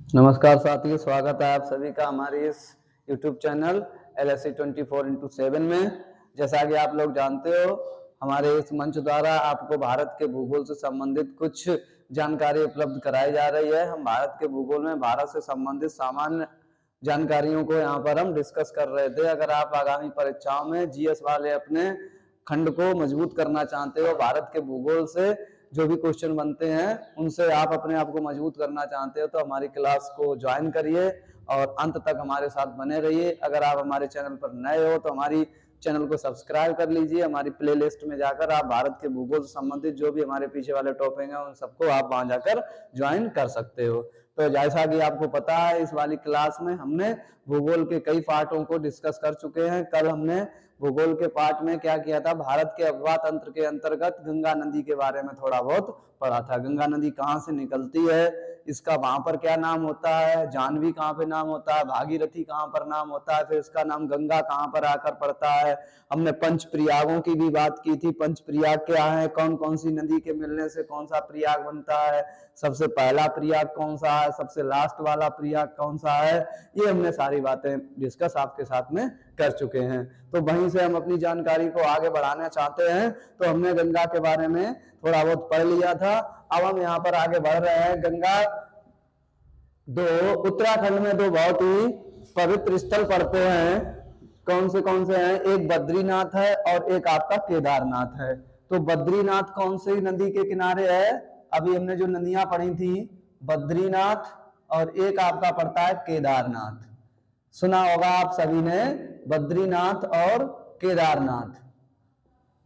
नमस्कार साथियों, स्वागत है आप सभी का हमारे इस YouTube चैनल LSC 24x7 में। जैसा कि आप लोग जानते हो, हमारे इस मंच द्वारा आपको भारत के भूगोल से संबंधित कुछ जानकारी उपलब्ध कराई जा रही है। हम भारत के भूगोल में भारत से संबंधित सामान्य जानकारियों को यहाँ पर हम डिस्कस कर रहे थे। अगर आप आगामी परीक्षाओं में GS वाले अपने खंड को मजबूत करना चाहते हो, भारत के भूगोल से जो भी क्वेश्चन बनते हैं उनसे आप अपने आप को मजबूत करना चाहते हो, तो हमारी क्लास को ज्वाइन करिए और अंत तक हमारे साथ बने रहिए। अगर आप हमारे चैनल पर नए हो तो हमारी चैनल को सब्सक्राइब कर लीजिए। हमारी प्लेलिस्ट में जाकर आप भारत के भूगोल से संबंधित जो भी हमारे पीछे वाले टॉपिक हैं उन सबको आप वहां जाकर ज्वाइन कर सकते हो। तो जैसा कि आपको पता है, इस वाली क्लास में हमने भूगोल के कई पार्टों को डिस्कस कर चुके हैं। कल हमने भूगोल के पार्ट में क्या किया था, भारत के अफवाह तंत्र के अंतर्गत गंगा नदी के बारे में थोड़ा बहुत पढ़ा था। गंगा नदी कहाँ से निकलती है, इसका वहां पर क्या नाम होता है, जानवी कहाँ पे नाम होता है, भागीरथी कहाँ पर नाम होता है, फिर इसका नाम गंगा कहाँ पर आकर पड़ता है। हमने पंच प्रयागों की भी बात की थी। पंच प्रयाग क्या है, कौन कौन सी नदी के मिलने से कौन सा प्रयाग बनता है, सबसे पहला प्रयाग कौन सा है, सबसे लास्ट वाला प्रयाग कौन सा है, ये हमने सारी बातें डिस्कस आपके साथ में कर चुके हैं। तो वहीं से हम अपनी जानकारी को आगे बढ़ाना चाहते हैं। तो हमने गंगा के बारे में थोड़ा बहुत पढ़ लिया था। अब हम यहाँ पर आगे बढ़ रहे हैं। गंगा उत्तराखंड में दो बहुत ही पवित्र स्थल पड़ते हैं। कौन से हैं, एक बद्रीनाथ है और एक आपका केदारनाथ है। तो बद्रीनाथ कौन सी नदी के किनारे है, अभी हमने जो नदियां पढ़ी थी, बद्रीनाथ, और एक आपका पड़ता है केदारनाथ। सुना होगा आप सभी ने, बद्रीनाथ और केदारनाथ।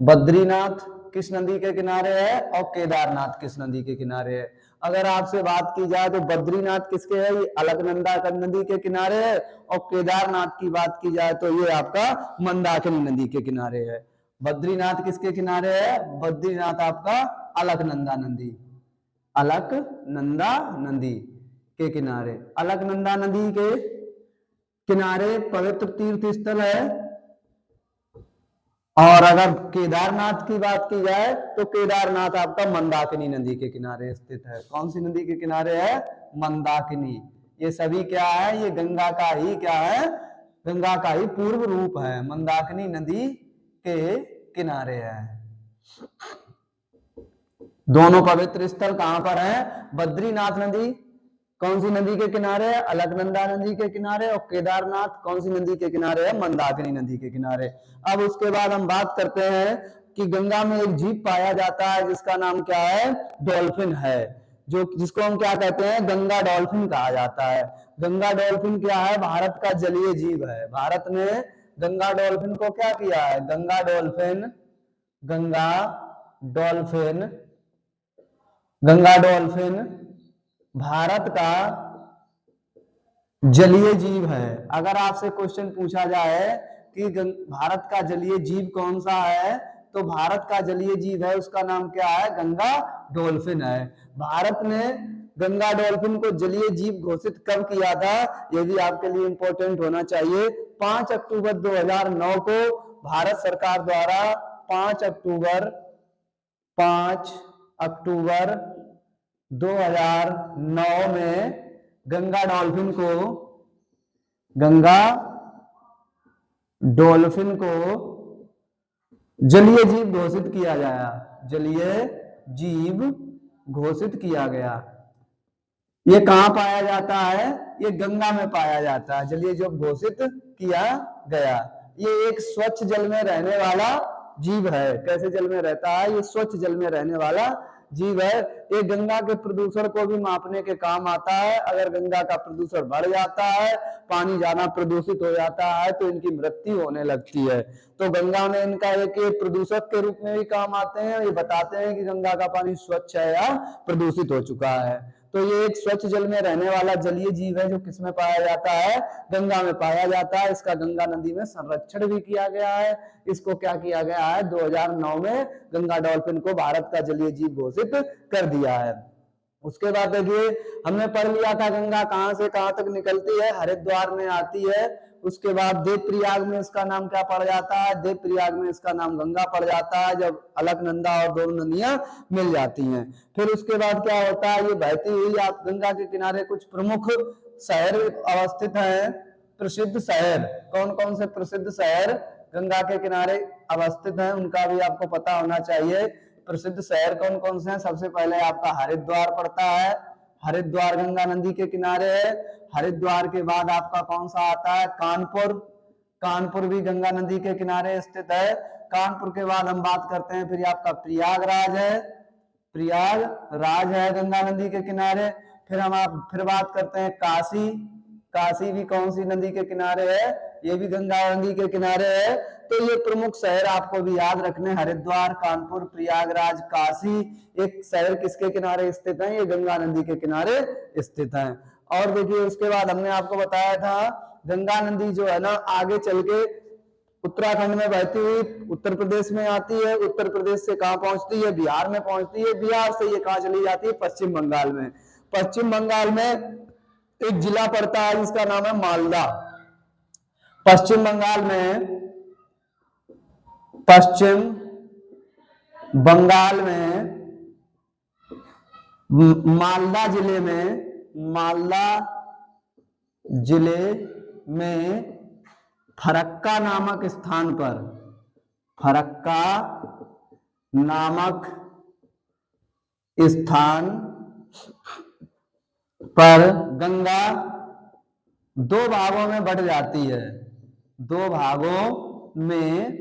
बद्रीनाथ किस नदी के किनारे है और केदारनाथ किस नदी के किनारे है। अगर आपसे बात की जाए तो बद्रीनाथ किसके है, ये अलकनंदा नदी के किनारे है, और केदारनाथ की बात की जाए तो ये आपका मंदाकिनी नदी के किनारे है। बद्रीनाथ किसके किनारे है, बद्रीनाथ आपका अलकनंदा नदी, अलकनंदा नदी के किनारे। अलकनंदा नदी के किनारे पवित्र तीर्थ स्थल है। और अगर केदारनाथ की बात की जाए तो केदारनाथ आपका मंदाकिनी नदी के किनारे स्थित है। कौन सी नदी के किनारे है, मंदाकिनी। ये सभी क्या है, ये गंगा का ही क्या है, गंगा का ही पूर्व रूप है, मंदाकिनी नदी के किनारे है। दोनों पवित्र स्थल कहां पर है, बद्रीनाथ नदी कौन सी नदी के किनारे है, अलकनंदा नदी के किनारे, और केदारनाथ कौन सी नदी के किनारे है, मंदाकिनी नदी के किनारे। अब उसके बाद हम बात करते हैं कि गंगा में एक जीव पाया जाता है जिसका नाम क्या है, डॉल्फिन है, जो जिसको हम क्या कहते हैं, गंगा डॉल्फिन कहा जाता है। गंगा डॉल्फिन क्या है, भारत का जलीय जीव है। भारत ने गंगा डॉल्फिन को क्या किया है, Ganga dolphin, Ganga dolphin, Ganga dolphin Bharat का जलीय जीव है। अगर आपसे क्वेश्चन पूछा जाए कि भारत का जलीय जीव कौन सा है, तो भारत का जलीय जीव है, उसका नाम क्या है, गंगा डॉल्फिन है। भारत ने गंगा डॉल्फिन को जलीय जीव घोषित कब किया था, ये भी आपके लिए इंपॉर्टेंट होना चाहिए। 5 अक्टूबर 2009 को भारत सरकार द्वारा 5 अक्टूबर 2009 में गंगा डॉल्फिन को जलीय जीव घोषित किया गया, जलीय जीव घोषित किया गया। ये कहां पाया जाता है, ये गंगा में पाया जाता है, जलीय जीव घोषित किया गया। ये एक स्वच्छ जल में रहने वाला जीव है। कैसे जल में रहता है, ये स्वच्छ जल में रहने वाला जीव है। ये गंगा के प्रदूषण को भी मापने के काम आता है। अगर गंगा का प्रदूषण बढ़ जाता है, पानी ज्यादा प्रदूषित हो जाता है, तो इनकी मृत्यु होने लगती है। तो गंगा में इनका एक प्रदूषक के रूप में भी काम आते हैं। ये बताते हैं कि गंगा का पानी स्वच्छ है या प्रदूषित हो चुका है। तो ये एक स्वच्छ जल में रहने वाला जलीय जीव है, जो किसमें पाया जाता है, गंगा में पाया जाता है। इसका गंगा नदी में संरक्षण भी किया गया है। इसको क्या किया गया है, 2009 में गंगा डॉल्फिन को भारत का जलीय जीव घोषित कर दिया है। उसके बाद देखिए, हमने पढ़ लिया था गंगा कहां से कहां तक निकलती है, हरिद्वार में आती है, उसके बाद देवप्रयाग में इसका नाम क्या पड़ जाता है, देवप्रयाग में इसका नाम गंगा पड़ जाता है, जब अलकनंदा और दोनों नदियां मिल जाती हैं। फिर उसके बाद क्या होता है, ये बहती हुई आप गंगा के किनारे कुछ प्रमुख शहर अवस्थित हैं, प्रसिद्ध शहर। कौन कौन से प्रसिद्ध शहर गंगा के किनारे अवस्थित हैं, उनका भी आपको पता होना चाहिए। प्रसिद्ध शहर कौन कौन से हैं? सबसे पहले आपका हरिद्वार पड़ता है, हरिद्वार गंगा नदी के किनारे है। हरिद्वार के बाद आपका कौन सा आता है, कानपुर, कानपुर भी गंगा नदी के किनारे स्थित है। कानपुर के बाद हम बात करते हैं फिर आपका प्रयागराज है, प्रयागराज है गंगा नदी के किनारे। फिर हम फिर बात करते हैं काशी, काशी भी कौन सी नदी के किनारे है, ये भी गंगा नदी के किनारे है। तो ये प्रमुख शहर आपको भी याद रखने, हरिद्वार, कानपुर, प्रयागराज, काशी, एक शहर किसके किनारे स्थित है, ये गंगा नदी के किनारे स्थित है। और देखिए उसके बाद हमने आपको बताया था गंगा नदी जो है ना आगे चल के उत्तराखंड में बहती हुई उत्तर प्रदेश में आती है, उत्तर प्रदेश से कहां पहुंचती है, बिहार में पहुंचती है, बिहार से ये कहां चली जाती है, पश्चिम बंगाल में। पश्चिम बंगाल में एक जिला पड़ता है जिसका नाम है मालदा। पश्चिम बंगाल में, पश्चिम बंगाल में मालदा जिले में, मालदा जिले में फरक्का नामक स्थान पर, फरक्का नामक स्थान पर गंगा दो भागों में बट जाती है, दो भागों में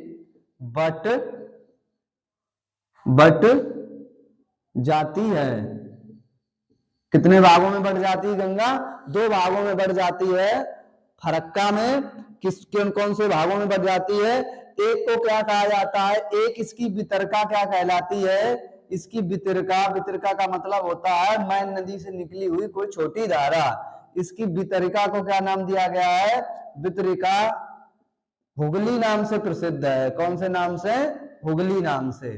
बट जाती है। कितने भागों में बट जाती है गंगा, दो भागों में बट जाती है। फरक्का में किस कौन से भागों में बट जाती है, एक को क्या कहा जाता है, एक इसकी वितरका क्या कहलाती है, इसकी वितरका, वितरका का मतलब होता है मैन नदी से निकली हुई कोई छोटी धारा, इसकी वितरिका को क्या नाम दिया गया है, वितरिका हुगली नाम से प्रसिद्ध है। कौन से नाम से, हुगली नाम से,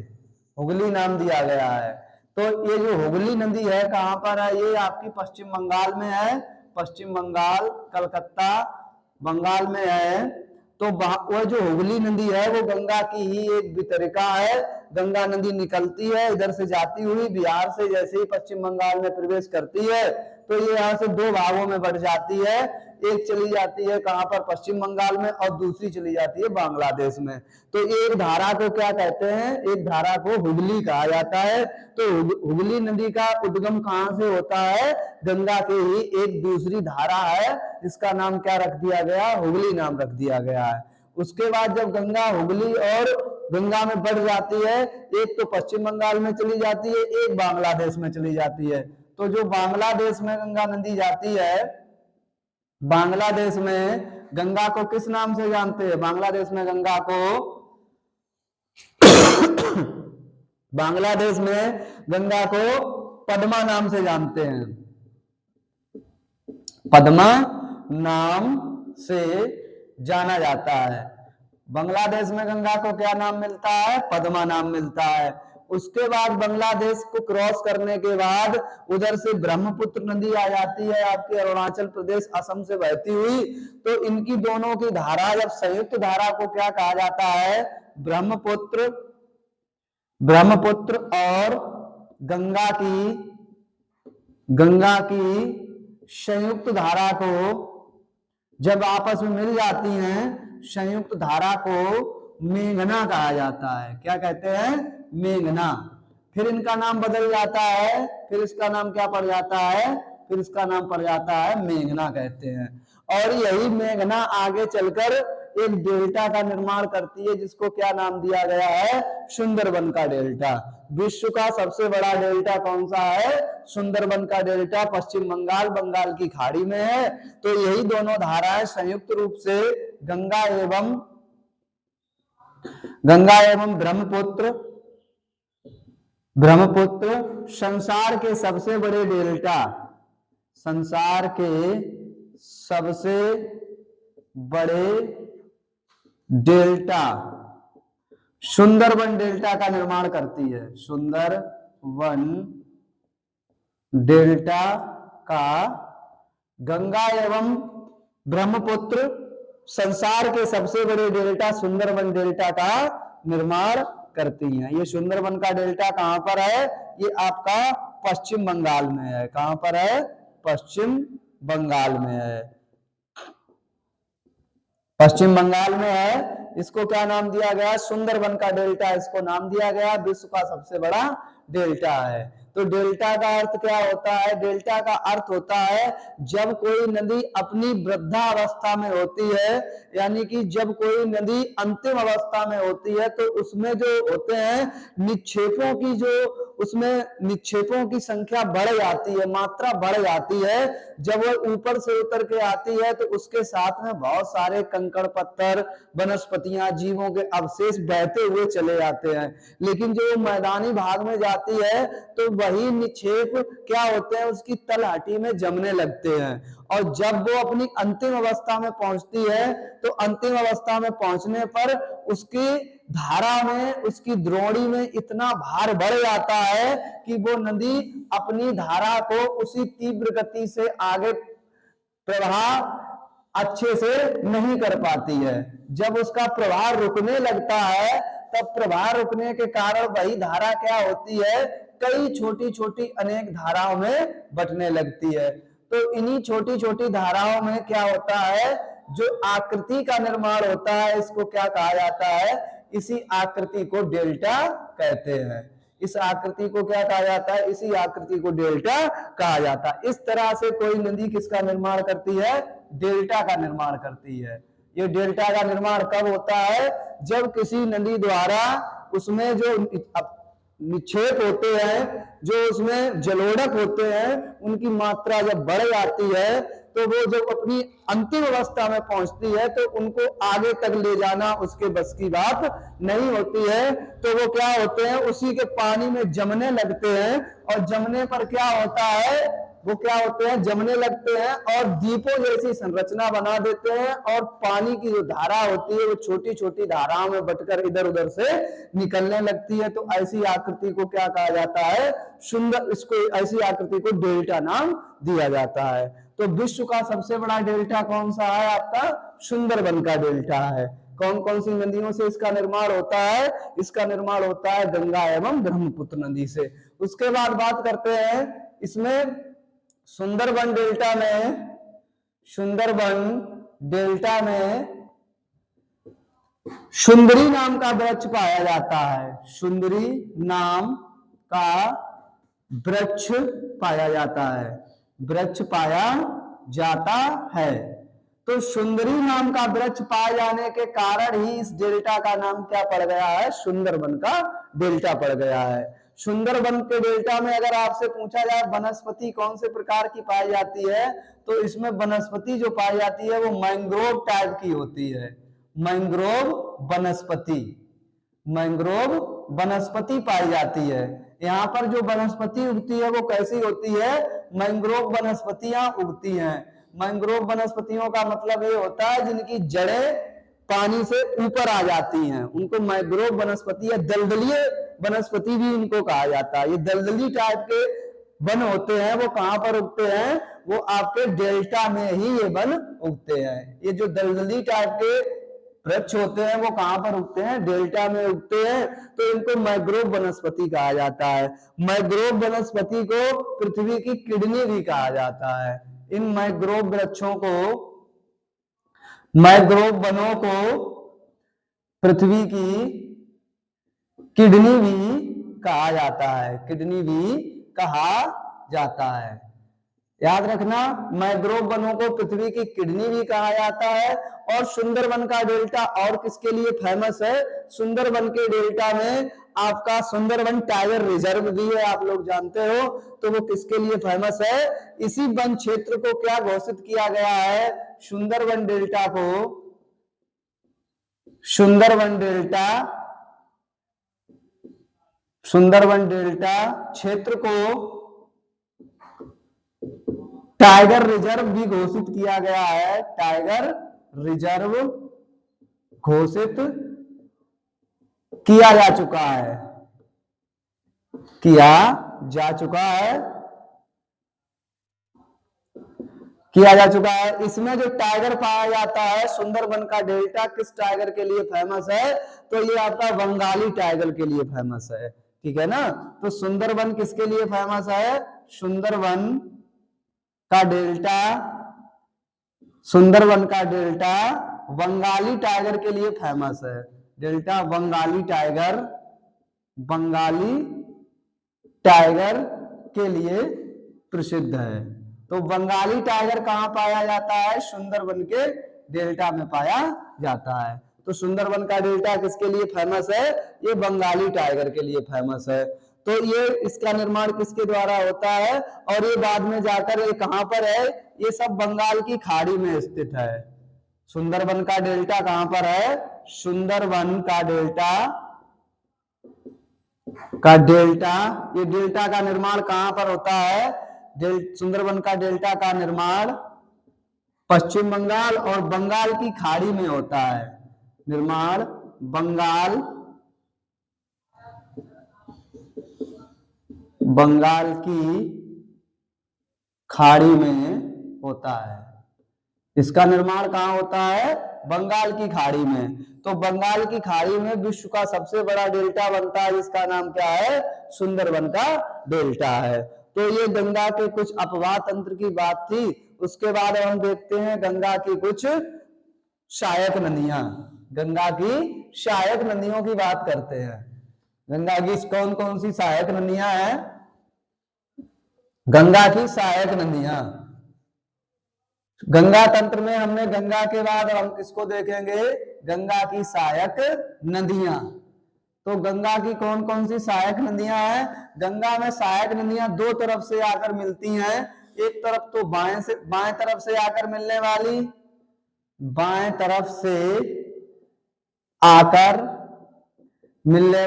हुगली नाम दिया गया है। तो ये जो हुगली नदी है कहां पर है, ये आपकी पश्चिम बंगाल में है, पश्चिम बंगाल, कलकत्ता बंगाल में है। तो वो जो हुगली नदी है वो गंगा की ही एक वितरिका है। गंगा नदी निकलती है इधर से जाती हुई बिहार से, जैसे ही पश्चिम बंगाल में प्रवेश करती है तो ये यहाँ से दो भागों में बढ़ जाती है, एक चली जाती है कहां पर, पश्चिम बंगाल में, और दूसरी चली जाती है बांग्लादेश में। तो एक धारा को क्या कहते हैं, एक धारा को हुगली कहा जाता है। तो हुगली नदी का उद्गम कहां से होता है, गंगा के ही एक दूसरी धारा है, इसका नाम क्या रख दिया गया, हुगली नाम रख दिया गया है। उसके बाद जब गंगा हुगली और गंगा में बढ़ जाती है, एक तो पश्चिम बंगाल में चली जाती है, एक बांग्लादेश में चली जाती है। तो जो बांग्लादेश में गंगा नदी जाती है, बांग्लादेश में गंगा को किस नाम से जानते हैं, बांग्लादेश में गंगा को बांग्लादेश में गंगा को पद्मा नाम से जानते हैं, पद्मा नाम से जाना जाता है। बांग्लादेश में गंगा को क्या नाम मिलता है, पद्मा नाम मिलता है। उसके बाद बांग्लादेश को क्रॉस करने के बाद उधर से ब्रह्मपुत्र नदी आ जाती है आपके अरुणाचल प्रदेश असम से बहती हुई। तो इनकी दोनों की धारा, जब संयुक्त धारा को क्या कहा जाता है, ब्रह्मपुत्र, ब्रह्मपुत्र और गंगा की संयुक्त धारा को जब आपस में मिल जाती हैं, संयुक्त धारा को मेघना कहा जाता है। क्या कहते हैं, मेघना। फिर इनका नाम बदल जाता है, फिर इसका नाम क्या पड़ जाता है, फिर इसका नाम पड़ जाता है मेघना कहते हैं। और यही मेघना आगे चलकर एक डेल्टा का निर्माण करती है जिसको क्या नाम दिया गया है, सुंदरबन का डेल्टा। विश्व का सबसे बड़ा डेल्टा कौन सा है, सुंदरबन का डेल्टा, पश्चिम बंगाल, बंगाल की खाड़ी में है। तो यही दोनों धाराएं संयुक्त रूप से गंगा एवं ब्रह्मपुत्र संसार के सबसे बड़े डेल्टा, संसार के सबसे बड़े डेल्टा सुंदरबन डेल्टा का निर्माण करती है। सुंदरबन डेल्टा का गंगा एवं ब्रह्मपुत्र संसार के सबसे बड़े डेल्टा सुंदरबन डेल्टा का निर्माण करती हैं। ये सुंदरबन का डेल्टा कहां पर है? ये आपका पश्चिम बंगाल में है। कहां पर है? पश्चिम बंगाल में है। पश्चिम बंगाल में है। इसको क्या नाम दिया गया? सुंदरबन का डेल्टा इसको नाम दिया गया। विश्व का सबसे बड़ा डेल्टा है। तो डेल्टा का अर्थ क्या होता है? डेल्टा का अर्थ होता है जब कोई नदी अपनी वृद्धावस्था में होती है, यानी कि जब कोई नदी अंतिम अवस्था में होती है तो उसमें जो होते हैं निक्षेपों की, जो उसमें निक्षेपों की संख्या बढ़ जाती है, मात्रा बढ़ जाती है। जब वो ऊपर से उतर के आती है तो उसके साथ में बहुत सारे कंकड़ पत्थर, वनस्पतियां, जीवों के अवशेष बहते हुए चले जाते हैं। लेकिन जो मैदानी भाग में जाती है तो वही निक्षेप क्या होते हैं? उसकी तलहटी में जमने लगते हैं। और जब वो अपनी अंतिम अवस्था में पहुंचती है तो अंतिम अवस्था में पहुंचने पर उसकी धारा में, उसकी द्रोणी में इतना भार बढ़ जाता है कि वो नदी अपनी धारा को उसी तीव्र गति से आगे प्रवाह अच्छे से नहीं कर पाती है। जब उसका प्रवाह रुकने लगता है तब प्रवाह रुकने के कारण वही धारा क्या होती है? कई छोटी छोटी अनेक धाराओं में बंटने लगती है। तो इन्हीं छोटी छोटी धाराओं में क्या होता है? जो आकृति का निर्माण होता है, इसको क्या कहा जाता है? इसी आकृति को डेल्टा कहते हैं। इस आकृति को क्या कहा जाता है? इसी आकृति को डेल्टा कहा जाता है। इस तरह से कोई नदी किसका निर्माण करती है? डेल्टा का निर्माण करती है। ये डेल्टा का निर्माण कब होता है? जब किसी नदी द्वारा उसमें जो निक्षेप होते हैं, जो उसमें जलोढ़क होते हैं, उनकी मात्रा जब बढ़ जाती है तो वो जब अपनी अंतिम अवस्था में पहुंचती है तो उनको आगे तक ले जाना उसके बस की बात नहीं होती है। तो वो क्या होते हैं? उसी के पानी में जमने लगते हैं। और जमने पर क्या होता है? वो क्या होते हैं? जमने लगते हैं और दीपों जैसी संरचना बना देते हैं। और पानी की जो धारा होती है वो छोटी छोटी धाराओं में बटकर इधर उधर से निकलने लगती है। तो ऐसी आकृति को क्या कहा जाता है? सुंदर, इसको ऐसी आकृति को डेल्टा नाम दिया जाता है। तो विश्व का सबसे बड़ा डेल्टा कौन सा है? आपका सुंदरबन का डेल्टा है। कौन कौन सी नदियों से इसका निर्माण होता है? इसका निर्माण होता है गंगा एवं ब्रह्मपुत्र नदी से। उसके बाद बात करते हैं इसमें सुंदरबन डेल्टा में, सुंदरबन डेल्टा में सुंदरी नाम का वृक्ष पाया जाता है। सुंदरी नाम का वृक्ष पाया जाता है। वृक्ष पाया जाता है। तो सुंदरी नाम का वृक्ष पाए जाने के कारण ही इस डेल्टा का नाम क्या पड़ गया है? सुंदरबन का डेल्टा पड़ गया है। सुंदरबन के डेल्टा में अगर आपसे पूछा जाए वनस्पति कौन से प्रकार की पाई जाती है, तो इसमें वनस्पति जो पाई जाती है वो मैंग्रोव टाइप की होती है। मैंग्रोव वनस्पति, मैंग्रोव वनस्पति पाई जाती है। यहाँ पर जो वनस्पति उगती है वो कैसी होती है? मैंग्रोव वनस्पतियां उगती हैं। मैंग्रोव वनस्पतियों का मतलब ये होता है जिनकी जड़ें पानी से ऊपर आ जाती हैं, उनको मैंग्रोव वनस्पति या दलदलीय वनस्पति भी इनको कहा जाता है। ये दलदली टाइप के वन होते हैं। वो कहां पर उगते हैं? वो आपके डेल्टा में ही ये वन उगते हैं। ये जो दलदली टाइप के वृक्ष होते हैं वो कहां पर उगते हैं? डेल्टा में उगते हैं। तो इनको मैंग्रोव वनस्पति कहा जाता है। मैंग्रोव वनस्पति को पृथ्वी की किडनी भी कहा जाता है। इन मैंग्रोव वृक्षों को, मैंग्रोव वनों को पृथ्वी की किडनी भी कहा जाता है। किडनी भी कहा जाता है। याद रखना, मैंग्रोव वनों को पृथ्वी की किडनी भी कहा जाता है। और सुंदरबन का डेल्टा और किसके लिए फेमस है? सुंदरबन के डेल्टा में आपका सुंदरबन टाइगर रिजर्व भी है, आप लोग जानते हो। तो वो किसके लिए फेमस है? इसी वन क्षेत्र को क्या घोषित किया गया है? सुंदरबन डेल्टा को, सुंदरबन डेल्टा, सुंदरबन डेल्टा क्षेत्र को टाइगर रिजर्व भी घोषित किया गया है। टाइगर रिजर्व घोषित किया जा चुका है, किया जा चुका है। किया जा चुका है। इसमें जो टाइगर पाया जाता है सुंदरबन का डेल्टा किस टाइगर के लिए फेमस है, तो ये आपका बंगाली टाइगर के लिए फेमस है, ठीक है ना। तो सुंदरबन किसके लिए फेमस है, सुंदरबन का डेल्टा, सुंदरबन का डेल्टा बंगाली टाइगर के लिए फेमस है। Delta Bengali tiger, Bengali tiger के लिए प्रसिद्ध है। तो बंगाली टाइगर कहां पाया जाता है, सुंदरबन के डेल्टा में पाया जाता है। तो सुंदरबन का डेल्टा किसके लिए फेमस है, ये बंगाली टाइगर के लिए फेमस है। तो ये इसका निर्माण किसके द्वारा होता है, और ये बाद में जाकर ये कहां पर है, ये सब बंगाल की खाड़ी में स्थित है। सुंदरबन का डेल्टा कहां पर है, सुंदरबन का डेल्टा ये डेल्टा का निर्माण कहां पर होता है, सुंदरबन का डेल्टा का निर्माण पश्चिम बंगाल और बंगाल की खाड़ी में होता है। निर्माण बंगाल की खाड़ी में होता है। इसका निर्माण कहां होता है, बंगाल की खाड़ी में। तो बंगाल की खाड़ी में विश्व का सबसे बड़ा डेल्टा बनता है, जिसका नाम क्या है, सुंदरबन का डेल्टा है। तो ये गंगा के कुछ अपवाह तंत्र की बात थी। उसके बाद हम देखते हैं गंगा की कुछ सहायक नदियां। गंगा की सहायक नदियों की बात करते हैं। गंगा की कौन कौन सी सहायक नदियां हैं, गंगा की सहायक नदियां। गंगा तंत्र में हमने गंगा के बाद हम किसको देखेंगे, गंगा की सहायक नदियां। तो गंगा की कौन कौन सी सहायक नदियां हैं, गंगा में सहायक नदियां दो तरफ से आकर मिलती हैं। एक तरफ तो बाएं तरफ से आकर मिलने वाली, बाएं तरफ से आकर मिलने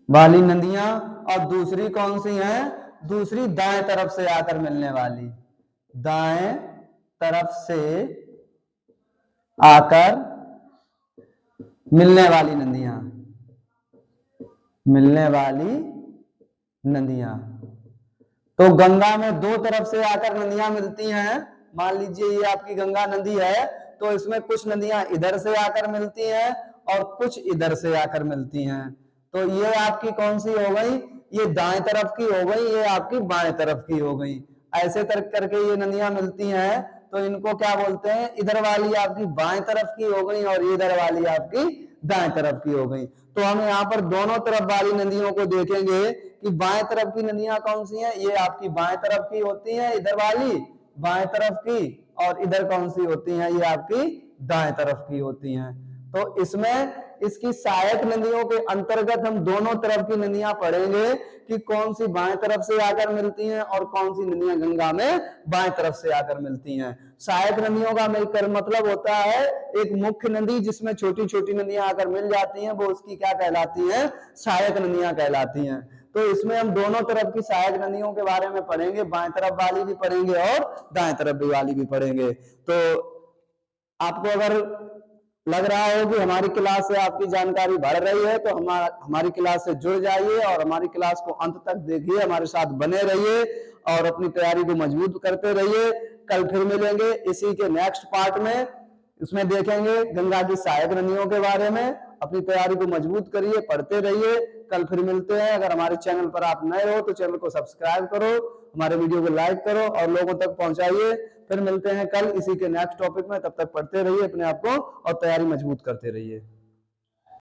वाली नदियां, और दूसरी कौन सी है, दूसरी दाएं तरफ से आकर मिलने वाली, दाएं तरफ से आकर मिलने वाली नदियां। तो गंगा में दो तरफ से आकर नदियां मिलती हैं। मान लीजिए ये आपकी गंगा नदी है, तो इसमें कुछ नदियां इधर से आकर मिलती हैं और कुछ इधर से आकर मिलती हैं। तो ये आपकी कौन सी हो गई, ये दाएं तरफ की हो गई, ये आपकी बाएं तरफ की हो गई। ऐसे करके ये नदियां मिलती हैं, तो इनको क्या बोलते हैं, इधर वाली आपकी बाएं तरफ की हो गई और इधर वाली आपकी दाएं तरफ की हो गई। तो हम यहाँ पर दोनों तरफ वाली नदियों को देखेंगे कि बाएं तरफ की नदियां कौन सी हैं, ये आपकी बाएं तरफ की होती हैं, इधर वाली बाएं तरफ की, और इधर कौन सी होती हैं, ये आपकी दाएं तरफ की होती हैं। तो इसमें इसकी सहायक नदियों के अंतर्गत हम दोनों तरफ की नदियां पढ़ेंगे कि कौन सी बाएं तरफ से आकर मिलती हैं और कौन सी नदियां गंगा में बाएं तरफ से आकर मिलती हैं। सहायक नदियों का मिलकर मतलब होता है एक मुख्य नदी जिसमें छोटी छोटी नदियां आकर मिल जाती हैं, वो उसकी क्या कहलाती हैं, सहायक नदियां कहलाती हैं। तो इसमें हम दोनों तरफ की सहायक नदियों के बारे में पढ़ेंगे, बाएं तरफ वाली भी पढ़ेंगे और दाएं तरफ वाली भी पढ़ेंगे। तो आपको अगर लग रहा हो कि हमारी क्लास से आपकी जानकारी बढ़ रही है, तो हमारी क्लास से जुड़ जाइए और हमारी क्लास को अंत तक देखिए, हमारे साथ बने रहिए और अपनी तैयारी को मजबूत करते रहिए। कल फिर मिलेंगे इसी के नेक्स्ट पार्ट में, इसमें देखेंगे गंगा की सहायक नदियों के बारे में। अपनी तैयारी को मजबूत करिए, पढ़ते रहिए। कल फिर मिलते हैं। अगर हमारे चैनल पर आप नए हो तो चैनल को सब्सक्राइब करो, हमारे वीडियो को लाइक करो और लोगों तक पहुंचाइए। फिर मिलते हैं कल इसी के नेक्स्ट टॉपिक में। तब तक पढ़ते रहिए अपने आप को और तैयारी मजबूत करते रहिए।